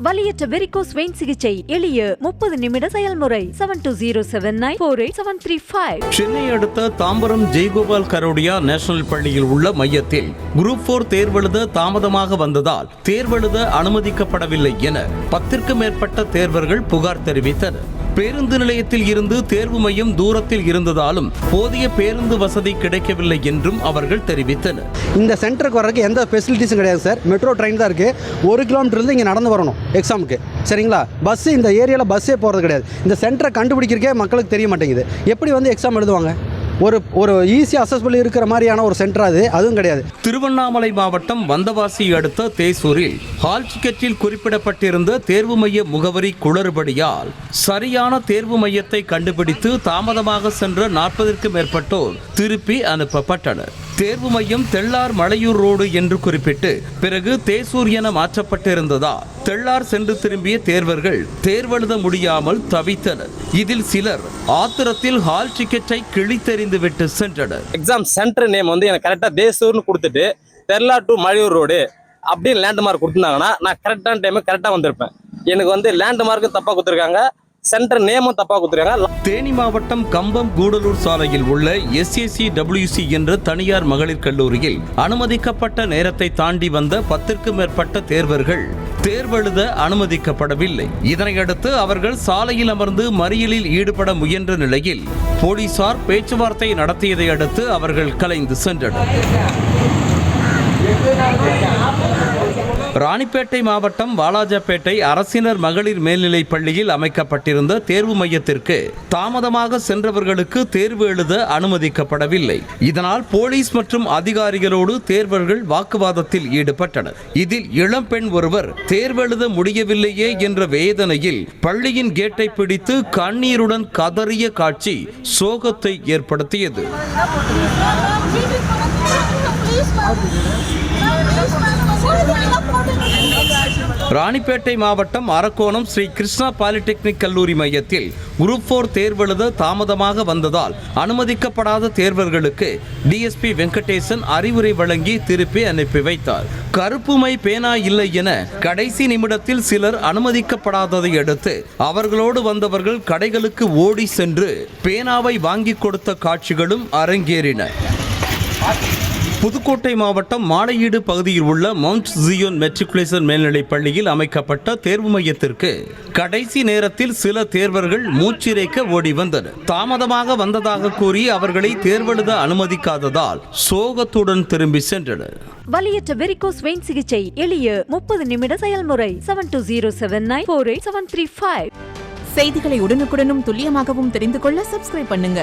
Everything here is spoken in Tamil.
வலியற்ற வெரிகோஸ் வெயின் சிகிச்சை எளிய 30 நிமிட செயல்முறை 7207948735. சென்னை அடுத்த தாம்பரம் ஜெயகோபால் கரோடியா நேஷனல் பள்ளியில் உள்ள மையத்தில் குரூப் 4 தேர்வெழுத தாமதமாக வந்ததால் தேர்வெழுத அனுமதிக்கப்படவில்லை என 10க்கும் மேற்பட்ட தேர்வர்கள் புகார் தெரிவித்தனர். பேருந்து நிலையத்தில் இருந்து தேர்வு மையம் தூரத்தில் இருந்ததாலும் போதிய பேருந்து வசதி கிடைக்கவில்லை என்றும் அவர்கள் தெரிவித்தனர். இந்த சென்டருக்கு வர்றதுக்கு எந்த ஃபெசிலிட்டிஸும் கிடையாது சார். மெட்ரோ ட்ரெயின் தான் இருக்குது. 1 கிலோமீட்டர்லேருந்து இங்கே நடந்து வரணும் எக்ஸாமுக்கு. சரிங்களா? பஸ்ஸு இந்த ஏரியாவில் பஸ்ஸே போகிறது கிடையாது. இந்த சென்டரை கண்டுபிடிக்கிறக்கே மக்களுக்கு தெரிய மாட்டேங்குது. எப்படி வந்து எக்ஸாம் எழுதுவாங்க? ஒரு ஈஸி அசஸ்பிள் இருக்கிற மாதிரியான ஒரு சென்டர் அதுவும் கிடையாது. திருவண்ணாமலை மாவட்டம் வந்தவாசி அடுத்த தேசூரில் ஹால் டிக்கெட்டில் குறிப்பிடப்பட்டிருந்த தேர்வு மைய முகவரி குளறுபடியால் சரியான தேர்வு மையத்தை கண்டுபிடித்து தாமதமாக சென்ற 40க்கும் மேற்பட்டோர் திருப்பி அனுப்பப்பட்டனர். தேர்வு மையம் தெள்ளார் மலையூர் ரோடு என்று குறிப்பிட்டு பிறகு தேசூர் என மாற்றப்பட்டிருந்ததா தெள்ளார் சென்று திரும்பிய தேர்வர்கள் தேர்வெழுத முடியாமல் தவித்தனர். இதில் சிலர் ஆத்திரத்தில் ஹால் டிக்கெட்டை கிழித்தெறிந்து விட்டு சென்றனர். எக்ஸாம் சென்டர் நேம் வந்து எனக்கு கரெக்டாக தேசூர்னு கொடுத்துட்டு தெள்ளார் டு மலையூர் ரோடு அப்படின்னு லேண்ட்மார்க் கொடுத்துருந்தாங்கன்னா நான் கரெக்டான டைமுக்கு கரெக்டாக வந்திருப்பேன். எனக்கு வந்து லேண்ட்மார்க்கும் தப்பாக கொடுத்துருக்காங்க, சென்டர் நேமும் தப்பாக கொடுத்துருக்காங்க. தேனி மாவட்டம் கம்பம் கூடலூர் சாலையில் உள்ள SACWC என்ற தனியார் மகளிர் கல்லூரியில் அனுமதிக்கப்பட்ட நேரத்தை தாண்டி வந்த 10க்கும் மேற்பட்ட தேர்வர்கள் தேர்வெழுத அனுமதிக்கப்படவில்லை. இதனையடுத்து அவர்கள் சாலையில் அமர்ந்து மறியலில் ஈடுபட முயன்ற நிலையில் போலீசார் பேச்சுவார்த்தை நடத்தியதை அடுத்து அவர்கள் கலைந்து சென்றனர். ராணிப்பேட்டை மாவட்டம் வாலாஜாப்பேட்டை அரசினர் மகளிர் மேல்நிலைப் பள்ளியில் அமைக்கப்பட்டிருந்த தேர்வு மையத்திற்கு தாமதமாக சென்றவர்களுக்கு தேர்வு எழுத அனுமதிக்கப்படவில்லை. இதனால் போலீஸ் மற்றும் அதிகாரிகளோடு தேர்வர்கள் வாக்குவாதத்தில் ஈடுபட்டனர். இதில் இளம்பெண் ஒருவர் தேர்வெழுத முடியவில்லையே என்ற வேதனையில் பள்ளியின் கேட்டை பிடித்து கண்ணீருடன் கதறிய காட்சி சோகத்தை ஏற்படுத்தியது. ராணிப்பேட்டை மாவட்டம் அரக்கோணம் ஸ்ரீ கிருஷ்ணா பாலிடெக்னிக் கல்லூரி மையத்தில் குரூப் 4 தேர்வெழுத தாமதமாக வந்ததால் அனுமதிக்கப்படாத தேர்வர்களுக்கு DSP வெங்கடேசன் அறிவுரை வழங்கி திருப்பி அனுப்பி வைத்தார். கருப்பு மை பேனா இல்லை என கடைசி நிமிடத்தில் சிலர் அனுமதிக்கப்படாததை அடுத்து அவர்களோடு வந்தவர்கள் கடைகளுக்கு ஓடி சென்று பேனாவை வாங்கி கொடுத்த காட்சிகளும் அரங்கேறின. புதுக்கோட்டை மாவட்டம் மாலையீடு பகுதியில் உள்ள மவுண்ட் ஜியோன் மெட்ரிகுலேஷன் மேல்நிலைப் பள்ளியில் அமைக்கப்பட்ட தேர்வு மையத்திற்கு கடைசி நேரத்தில் சில தேர்வர்கள் மூச்சிறைக்க ஓடி வந்தனர். தாமதமாக வந்ததாக கூறி அவர்களை தேர்வெழுத அனுமதிக்காததால் சோகத்துடன் திரும்பி சென்றனர். வலியற்ற வெரிகோஸ் வெயின் சிகிச்சை எளிய 30 நிமிட செயல்முறை 7207948735. செய்திகளை உடனுக்குடனும் துல்லியமாகவும் தெரிந்து கொள்ள சப்ஸ்கிரைப் பண்ணுங்க.